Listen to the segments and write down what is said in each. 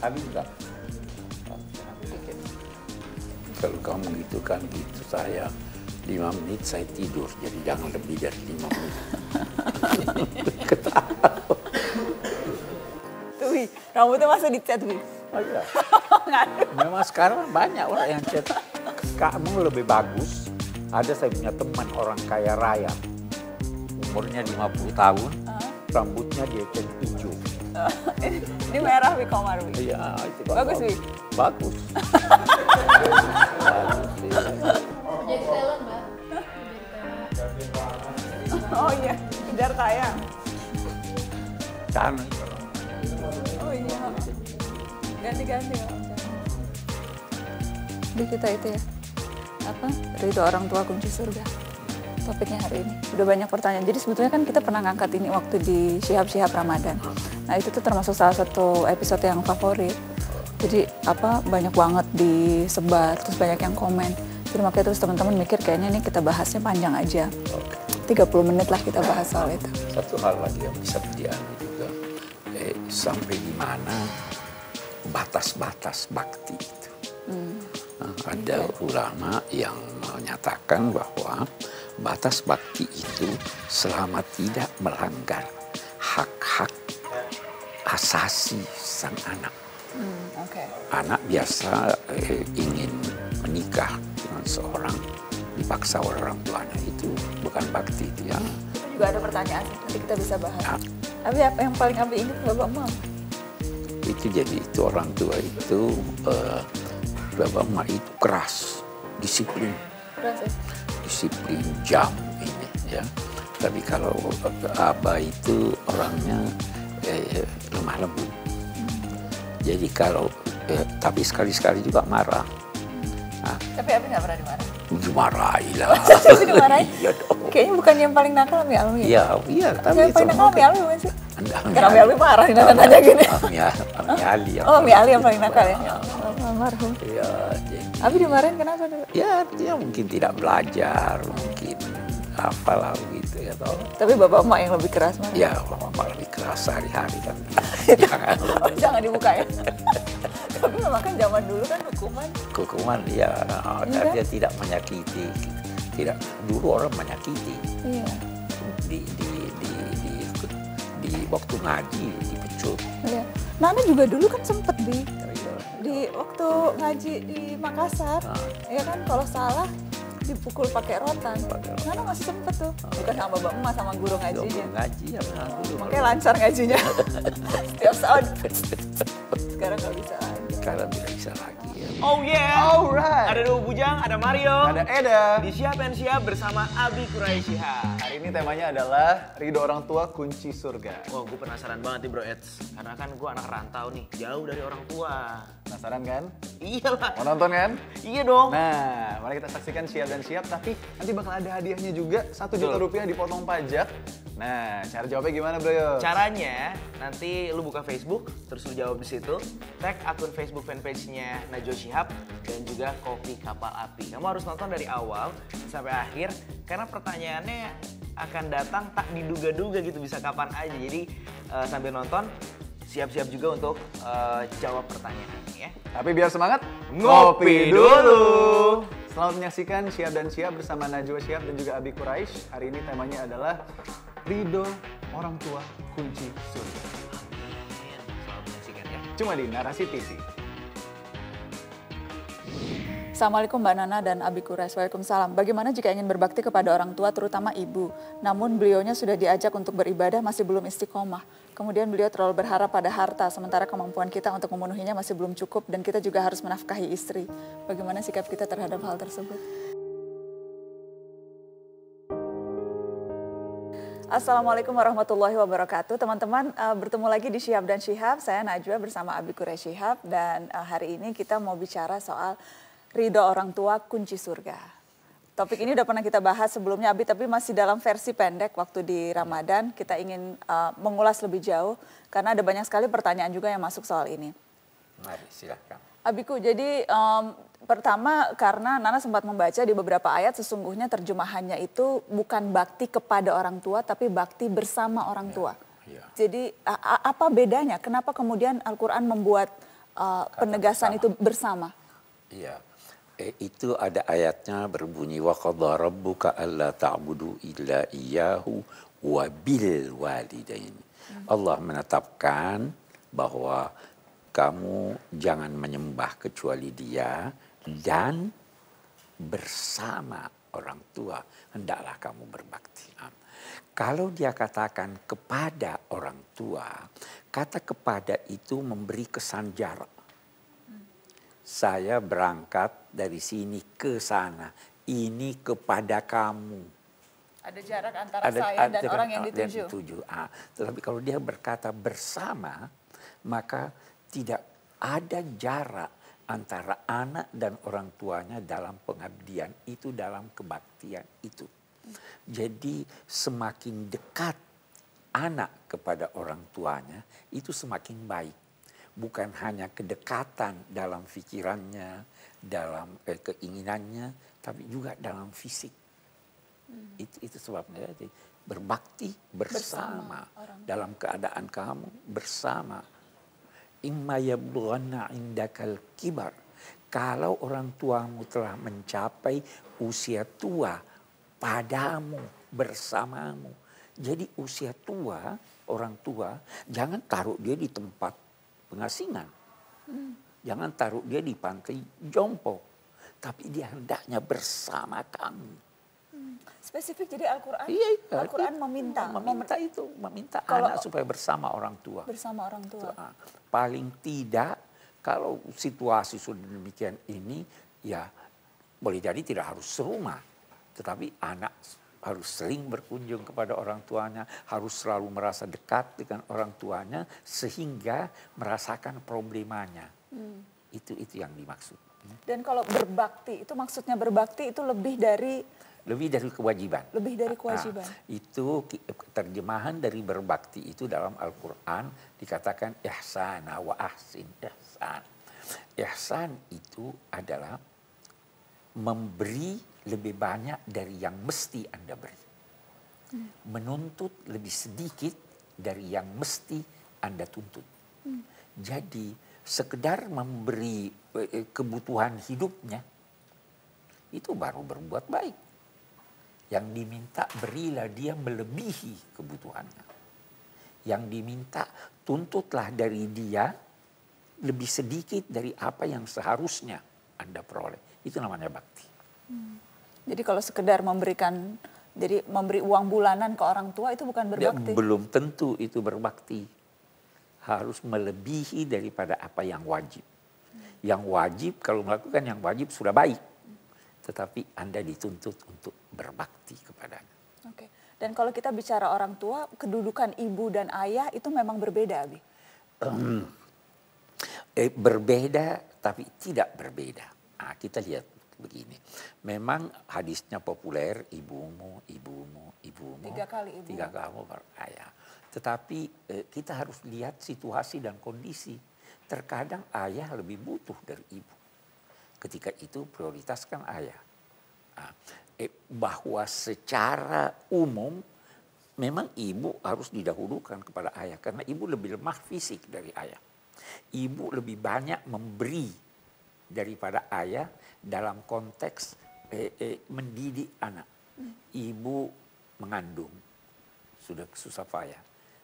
Abi enggak. Kalau kamu gitu kan gitu saya 5 menit saya tidur, jadi jangan lebih dari 5 menit. Tuh, Wi, rambutnya masih dicat, Wi. Oh iya. Memang sekarang banyak orang yang cat kamu lebih bagus. Ada saya punya teman orang kaya raya, umurnya 50 tahun, rambutnya dia cat hijau. Ini merah, Wi, Komar, Wi. Iya, itu Bagus, Wi. Bagus. Jadi talent, Mbak. Oh iya, kejar tayang. Cantik. Oh iya. Ganti-ganti ya. Di kita itu ya. Apa? Ridho orang tua kunci surga. Topiknya hari ini. Udah banyak pertanyaan. Jadi sebetulnya kan kita pernah ngangkat ini waktu di Syihab Ramadan. Nah itu tuh termasuk salah satu episode yang favorit. Jadi apa banyak banget disebar, terus banyak yang komen. Jadi makanya terus teman-teman mikir kayaknya ini kita bahasnya panjang aja. 30 menit lah kita bahas soal itu. Satu hal lagi yang bisa diambil juga, sampai di mana batas-batas bakti itu. Ada ulama yang menyatakan bahwa batas bakti itu selama tidak melanggar hak-hak asasi sang anak. Anak biasa ingin menikah dengan seorang, dipaksa oleh orang tuanya, itu bukan bakti itu ya. Juga ada pertanyaan, nanti kita bisa bahas. Tapi apa yang paling Abi ingat Bapak Mam? Itu jadi itu orang tua itu, Bapak Mak itu keras, disiplin. Keras ya? Disiplin jam ini ya. Tapi kalau Abah itu orangnya lemah lembut. Jadi kalau, tapi sekali-sekali juga marah. Tapi Abi nggak pernah dimarah? Dimarahi lah. Jadi dimarahin? Iya dong. Kayaknya bukan yang paling nakal Ami Alwi ya? Iya. Tapi Yang paling nakal Ami Alwi bukan sih? Karena Ami Enggak. Alwi marah nih nanya gini. Ami Ali yang Oh Ami Ali yang paling nakal ya? Almarhum. Iya, jadi Abi dimarahin kenapa dulu? ya dia mungkin tidak belajar, mungkin apalah begitu ya toh. Tapi Bapak Emak yang lebih keras mana? Ya Bapak lebih keras sehari-hari kan. Jangan dibuka ya. Tapi memang kan zaman dulu kan Hukuman ya, Iya. dia tidak menyakiti. Tidak, dulu orang menyakiti. Iya. Di waktu ngaji dipecut. Iya. Nana juga dulu kan sempet di waktu ngaji di Makassar, ya kan kalau salah dipukul pakai rotan. Nana masih sempet tuh, bukan sama Bapak Emak, sama guru ngajinya. Ngaji ya dulu. Makanya lancar ngajinya. Setiap saat. Sekarang nggak bisa lagi. Sekarang tidak bisa lagi ya. Oh yeah! Alright. Ada Dua Bujang, ada Mario. Ada Eda. Di Syihab and Syihab bersama Abi Quraisy Syihab. Hari ini temanya adalah ridho orang tua kunci surga. Wah, gue penasaran banget nih Bro Eds. Karena kan gue anak rantau nih, jauh dari orang tua. Penasaran kan? Iyalah. Mau nonton kan? Iya dong. Nah, mari kita saksikan Syihab dan Syihab. Tapi nanti bakal ada hadiahnya juga, 1 juta rupiah dipotong pajak. Nah, cara jawabnya gimana Bro Yo? Caranya, nanti lu buka Facebook, terus lu jawab di situ. Tag akun Facebook fanpage-nya Najwa Syihab dan juga Kopi Kapal Api. Kamu harus nonton dari awal sampai akhir, karena pertanyaannya akan datang tak diduga-duga gitu, bisa kapan aja. Jadi sambil nonton, siap-siap juga untuk jawab pertanyaannya ya. Tapi biar semangat, Ngopi dulu. Selamat menyaksikan Syihab dan Syihab bersama Najwa Syihab dan juga Abi Quraisy. Hari ini temanya adalah ridho orang tua kunci surga. Selamat menyaksikan ya. Cuma di Narasi TV. Assalamualaikum Mbak Nana dan Abi Quraisy. Waalaikumsalam. Bagaimana jika ingin berbakti kepada orang tua, terutama ibu, namun beliaunya sudah diajak untuk beribadah masih belum istiqomah. Kemudian beliau terlalu berharap pada harta, sementara kemampuan kita untuk memenuhinya masih belum cukup dan kita juga harus menafkahi istri. Bagaimana sikap kita terhadap hal tersebut? Assalamualaikum warahmatullahi wabarakatuh. Teman-teman, bertemu lagi di Syihab dan Syihab. Saya Najwa bersama Abi Quraisy Syihab dan hari ini kita mau bicara soal ridho orang tua kunci surga. Topik ini udah pernah kita bahas sebelumnya Abi, tapi masih dalam versi pendek waktu di Ramadan. Kita ingin mengulas lebih jauh karena ada banyak sekali pertanyaan juga yang masuk soal ini. Mari silakan. Abiku, jadi pertama karena Nana sempat membaca di beberapa ayat sesungguhnya terjemahannya itu bukan bakti kepada orang tua tapi bakti bersama orang tua. Ya. Jadi apa bedanya? Kenapa kemudian Al-Quran membuat penegasan bersama. itu bersama? Iya. Itu ada ayatnya berbunyi wa qadha rabbuka alla ta'budu illa iyyahu wa bil walidain. Allah menetapkan bahwa kamu jangan menyembah kecuali Dia dan bersama orang tua hendaklah kamu berbakti. Kalau dia katakan kepada orang tua, kata kepada itu memberi kesan jarak. Saya berangkat dari sini ke sana, ini kepada kamu. Ada jarak antara saya dan orang yang dituju. Tetapi kalau dia berkata bersama, maka tidak ada jarak antara anak dan orang tuanya dalam pengabdian itu, dalam kebaktian itu. Jadi semakin dekat anak kepada orang tuanya, itu semakin baik. Bukan hanya kedekatan dalam pikirannya, dalam keinginannya, tapi juga dalam fisik. Itu sebabnya berbakti bersama dalam keadaan kamu bersama. Imma yablughanna indakal kibar. Kalau orang tuamu telah mencapai usia tua padamu, bersamamu. Jadi usia tua, orang tua, jangan taruh dia di tempat pengasingan. Jangan taruh dia di pantai jompo. Tapi dia hendaknya bersama kamu. Spesifik jadi Al-Quran. Iya, Al-Quran meminta anak supaya bersama orang tua. Bersama orang tua. Paling tidak kalau situasi sudah demikian ini, ya boleh jadi tidak harus serumah, tetapi anak harus sering berkunjung kepada orang tuanya, harus selalu merasa dekat dengan orang tuanya sehingga merasakan problemanya. Itu yang dimaksud. Dan kalau berbakti, itu maksudnya berbakti itu lebih dari kewajiban. Lebih dari kewajiban. Itu terjemahan dari berbakti itu dalam Al-Quran dikatakan ihsana wa ahsin. Ihsan. Ihsan itu adalah memberi lebih banyak dari yang mesti Anda beri. Menuntut lebih sedikit dari yang mesti Anda tuntut. Jadi sekedar memberi kebutuhan hidupnya itu baru berbuat baik. Yang diminta berilah dia melebihi kebutuhannya. Yang diminta tuntutlah dari dia lebih sedikit dari apa yang seharusnya Anda peroleh. Itu namanya bakti. Jadi kalau sekedar memberi uang bulanan ke orang tua itu bukan berbakti. Belum tentu itu berbakti. Harus melebihi daripada apa yang wajib. Yang wajib, kalau melakukan yang wajib sudah baik. Tetapi Anda dituntut untuk berbakti kepadanya. Oke. Dan kalau kita bicara orang tua, kedudukan ibu dan ayah itu memang berbeda, Abi? Berbeda tapi tidak berbeda. Kita lihat begini. Memang hadisnya populer, ibumu. 3 kali ibu. 3 kali ayah. Tetapi kita harus lihat situasi dan kondisi. Terkadang ayah lebih butuh dari ibu. Ketika itu prioritaskan ayah. Bahwa secara umum memang ibu harus didahulukan kepada ayah. Karena ibu lebih lemah fisik dari ayah. Ibu lebih banyak memberi daripada ayah dalam konteks mendidik anak. Ibu mengandung, sudah susah payah.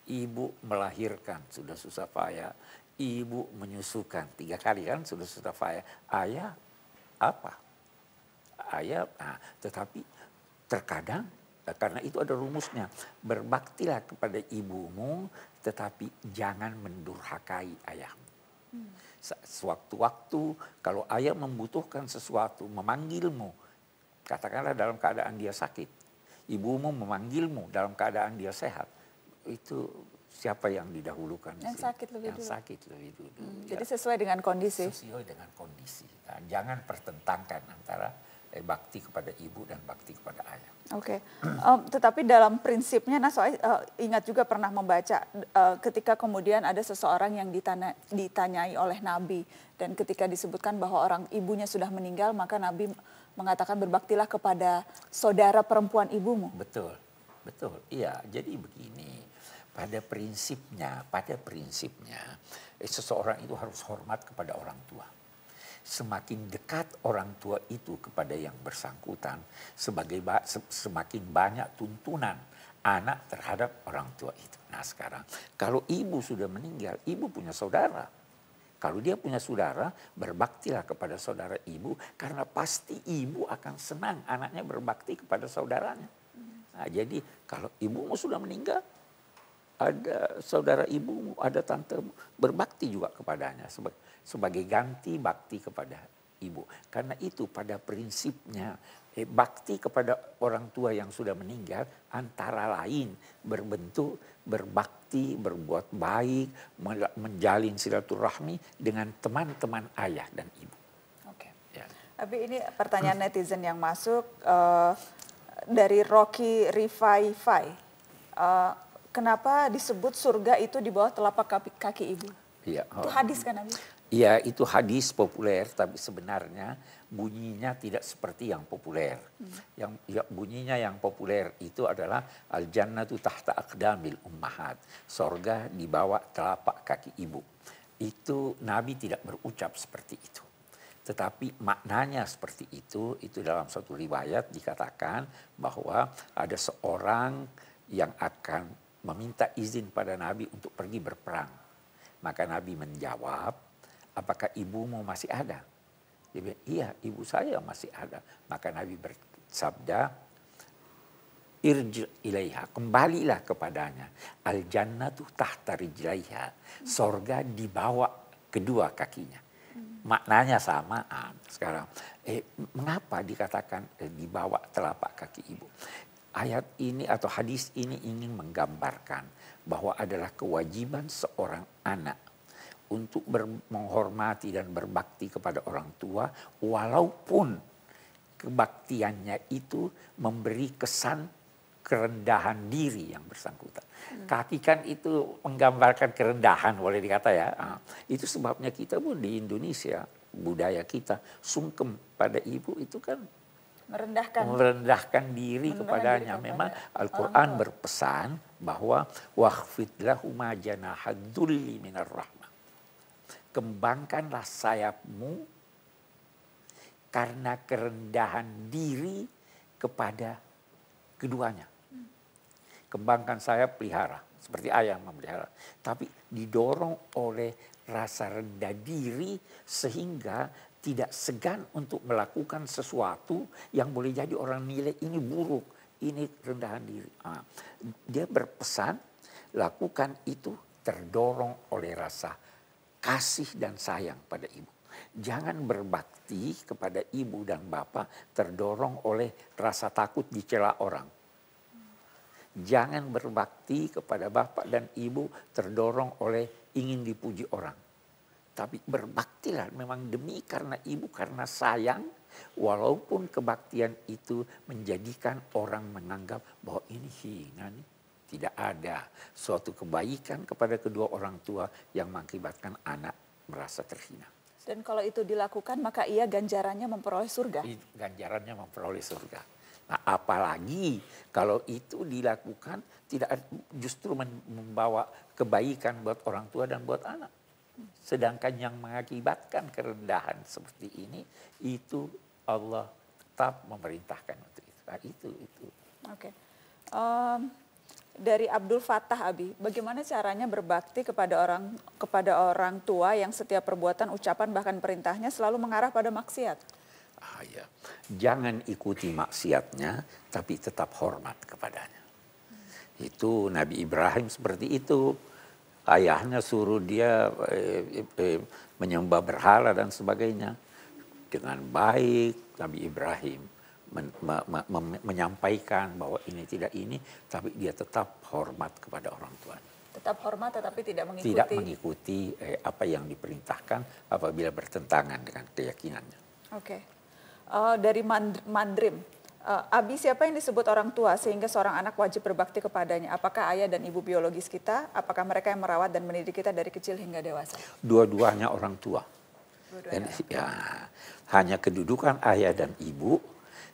Ibu melahirkan, sudah susah payah. Ibu menyusukan 3 kali kan sudah susah payah. Ayah apa? Tetapi terkadang karena itu ada rumusnya. Berbaktilah kepada ibumu tetapi jangan mendurhakai ayahmu. Sewaktu-waktu kalau ayah membutuhkan sesuatu, memanggilmu, katakanlah dalam keadaan dia sakit. Ibumu memanggilmu dalam keadaan dia sehat. Itu siapa yang didahulukan? Yang sakit lebih dulu. Yang sakit lebih dulu. Jadi sesuai dengan kondisi. Sesuai dengan kondisi. Jangan pertentangkan antara bakti kepada ibu dan bakti kepada ayah. Oke. Tetapi dalam prinsipnya, ingat juga pernah membaca ketika kemudian ada seseorang yang ditanyai oleh Nabi. Dan ketika disebutkan bahwa orang ibunya sudah meninggal, maka Nabi mengatakan berbaktilah kepada saudara perempuan ibumu. Betul. Iya, jadi begini. pada prinsipnya seseorang itu harus hormat kepada orang tua. Semakin dekat orang tua itu kepada yang bersangkutan, semakin banyak tuntunan anak terhadap orang tua itu. Nah sekarang, kalau ibu sudah meninggal, ibu punya saudara. Kalau dia punya saudara, berbaktilah kepada saudara ibu, karena pasti ibu akan senang anaknya berbakti kepada saudaranya. Nah, jadi kalau ibumu sudah meninggal, ada saudara ibumu, ada tantemu, berbakti juga kepadanya sebagai ganti bakti kepada ibu. Karena itu pada prinsipnya bakti kepada orang tua yang sudah meninggal antara lain berbentuk berbakti, berbuat baik, menjalin silaturahmi dengan teman-teman ayah dan ibu. Oke. Ya. Tapi ini pertanyaan netizen yang masuk dari Rocky Rifai. Kenapa disebut surga itu di bawah telapak kaki ibu? Iya. Itu hadis kan, Abi? Iya, itu hadis populer, tapi sebenarnya bunyinya tidak seperti yang populer. Bunyinya yang populer itu adalah al-jannatu tahta aqdamil ummahat. Sorga di bawah telapak kaki ibu. Itu Nabi tidak berucap seperti itu. Tetapi maknanya seperti itu dalam satu riwayat dikatakan bahwa ada seorang yang akan meminta izin pada Nabi untuk pergi berperang. Maka Nabi menjawab, apakah ibumu masih ada? Dia bilang, iya ibu saya masih ada. Maka Nabi bersabda, irji ilaiha, kembalilah kepadanya. Al jannatu tahta rijlaiha, sorga di bawah kedua kakinya. Maknanya samaan. Sekarang, mengapa dikatakan di bawah telapak kaki ibu? Ayat ini atau hadis ini ingin menggambarkan bahwa adalah kewajiban seorang anak untuk menghormati dan berbakti kepada orang tua walaupun kebaktiannya itu memberi kesan kerendahan diri yang bersangkutan. Kaki kan itu menggambarkan kerendahan boleh dikata ya. Itu sebabnya kita pun di Indonesia budaya kita sungkem pada ibu itu kan merendahkan diri kepadanya. Memang Al-Quran berpesan bahwa wakhfid lahuma janahad dzulli minar rahmah. Kembangkanlah sayapmu karena kerendahan diri kepada keduanya. Kembangkan sayap pelihara seperti ayam memelihara, tapi didorong oleh rasa rendah diri sehingga tidak segan untuk melakukan sesuatu yang boleh jadi orang nilai ini buruk, ini rendahan diri. Dia berpesan, lakukan itu terdorong oleh rasa kasih dan sayang pada ibu. Jangan berbakti kepada ibu dan bapak terdorong oleh rasa takut dicela orang. Jangan berbakti kepada bapak dan ibu terdorong oleh ingin dipuji orang. Tapi berbaktilah memang demi karena ibu, karena sayang. Walaupun kebaktian itu menjadikan orang menganggap bahwa ini hina nih. Tidak ada suatu kebaikan kepada kedua orang tua yang mengakibatkan anak merasa terhina. Dan kalau itu dilakukan maka ia ganjarannya memperoleh surga. Ganjarannya memperoleh surga. Nah, apalagi kalau itu dilakukan tidak justru membawa kebaikan buat orang tua dan buat anak. Sedangkan yang mengakibatkan kerendahan seperti ini itu Allah tetap memerintahkan untuk itu. Nah, itu. Oke. Dari Abdul Fattah, Abi, bagaimana caranya berbakti kepada orang tua yang setiap perbuatan, ucapan bahkan perintahnya selalu mengarah pada maksiat? Ya. Jangan ikuti maksiatnya, tapi tetap hormat kepadanya. Itu Nabi Ibrahim seperti itu. Ayahnya suruh dia menyembah berhala dan sebagainya. Dengan baik Nabi Ibrahim menyampaikan bahwa ini tidak ini, tapi dia tetap hormat kepada orang tuanya. Tetap hormat tetapi tidak mengikuti. Tidak mengikuti apa yang diperintahkan apabila bertentangan dengan keyakinannya. Oke. Dari Mandrim. Abi, siapa yang disebut orang tua sehingga seorang anak wajib berbakti kepadanya? Apakah ayah dan ibu biologis kita? Apakah mereka yang merawat dan mendidik kita dari kecil hingga dewasa? Dua-duanya orang tua. Dan ya, hanya kedudukan ayah dan ibu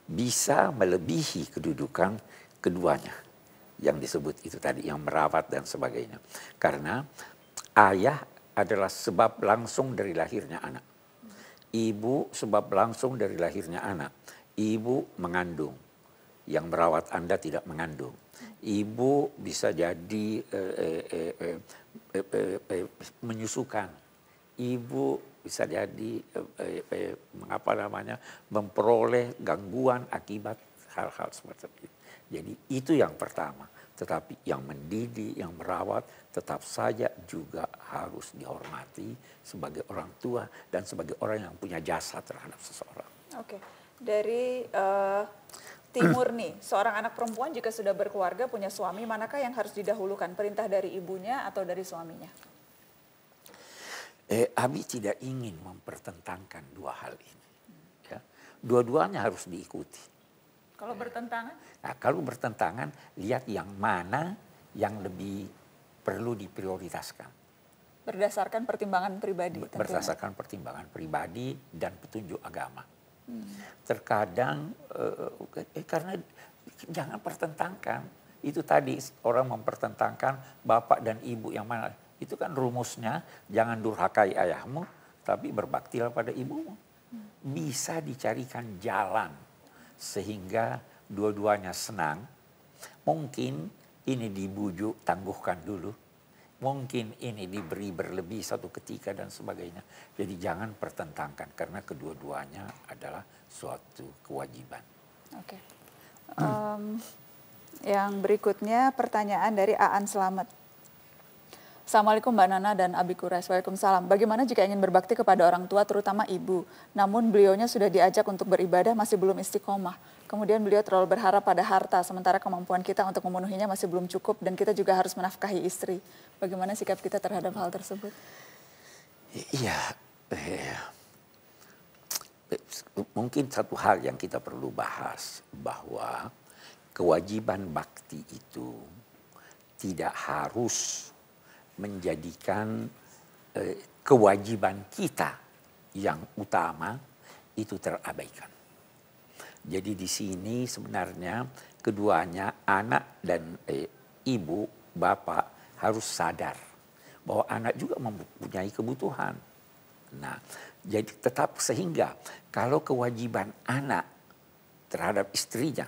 bisa melebihi kedudukan keduanya. yang disebut itu tadi, yang merawat dan sebagainya. Karena ayah adalah sebab langsung dari lahirnya anak. Ibu sebab langsung dari lahirnya anak. Ibu mengandung, yang merawat Anda tidak mengandung. Ibu bisa jadi menyusukan. Ibu bisa jadi memperoleh gangguan akibat hal-hal seperti itu. Jadi itu yang pertama. Tetapi yang mendidik, yang merawat tetap saja juga harus dihormati sebagai orang tua dan sebagai orang yang punya jasa terhadap seseorang. Oke, dari Timur nih, seorang anak perempuan jika sudah berkeluarga, punya suami, manakah yang harus didahulukan? Perintah dari ibunya atau dari suaminya? Abi tidak ingin mempertentangkan dua hal ini. Ya. Dua-duanya harus diikuti. Kalau bertentangan? Nah, kalau bertentangan, lihat yang mana yang lebih perlu diprioritaskan. Berdasarkan pertimbangan pribadi. Berdasarkan pertimbangan pribadi dan petunjuk agama. Terkadang karena jangan pertentangkan. Itu tadi orang mempertentangkan bapak dan ibu yang mana. Itu kan rumusnya, jangan durhakai ayahmu, tapi berbaktilah pada ibumu. Bisa dicarikan jalan sehingga dua-duanya senang. Mungkin ini dibujuk, tangguhkan dulu. Mungkin ini diberi berlebih satu ketika dan sebagainya. Jadi jangan pertentangkan karena kedua-duanya adalah suatu kewajiban. Oke. Yang berikutnya pertanyaan dari Aan Slamet. Assalamualaikum Mbak Nana dan Abi Quraish. Waalaikumsalam. Bagaimana jika ingin berbakti kepada orang tua terutama ibu, namun beliaunya sudah diajak untuk beribadah masih belum istiqomah. Kemudian beliau terlalu berharap pada harta, sementara kemampuan kita untuk memenuhinya masih belum cukup dan kita juga harus menafkahi istri. Bagaimana sikap kita terhadap hal tersebut? Iya, mungkin satu hal yang kita perlu bahas bahwa kewajiban bakti itu tidak harus menjadikan kewajiban kita yang utama itu terabaikan. Jadi di sini sebenarnya keduanya anak dan ibu, bapak harus sadar bahwa anak juga mempunyai kebutuhan. Nah, jadi tetap sehingga kalau kewajiban anak terhadap istrinya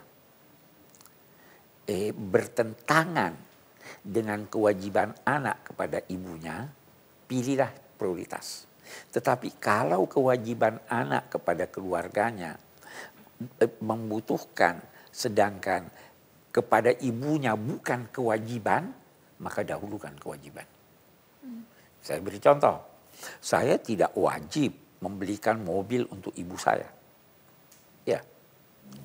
bertentangan dengan kewajiban anak kepada ibunya, pilihlah prioritas. Tetapi kalau kewajiban anak kepada keluarganya membutuhkan, sedangkan kepada ibunya bukan kewajiban, maka dahulukan kewajiban. Saya beri contoh, saya tidak wajib membelikan mobil untuk ibu saya. Ya.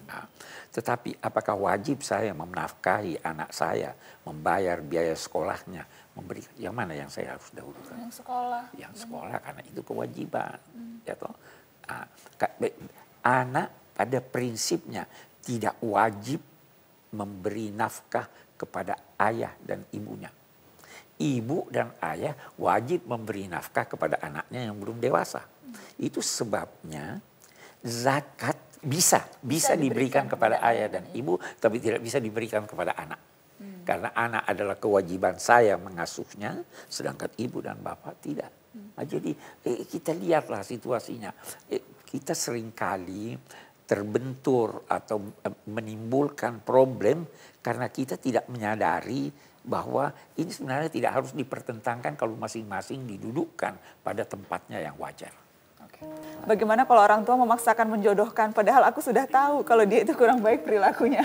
Nah, tetapi apakah wajib saya menafkahi anak saya, membayar biaya sekolahnya, memberikan yang mana yang saya harus dahulukan? Yang sekolah. Yang sekolah karena itu kewajiban. Ya toh? Anak pada prinsipnya tidak wajib memberi nafkah kepada ayah dan ibunya. Ibu dan ayah wajib memberi nafkah kepada anaknya yang belum dewasa. Itu sebabnya zakat bisa diberikan kepada ayah dan ibu, tapi tidak bisa diberikan kepada anak. Karena anak adalah kewajiban saya mengasuhnya, sedangkan ibu dan bapak tidak. Nah, jadi kita lihatlah situasinya. Kita seringkali terbentur atau menimbulkan problem karena kita tidak menyadari bahwa ini sebenarnya tidak harus dipertentangkan kalau masing-masing didudukkan pada tempatnya yang wajar. Bagaimana kalau orang tua memaksakan menjodohkan, padahal aku sudah tahu kalau dia itu kurang baik perilakunya?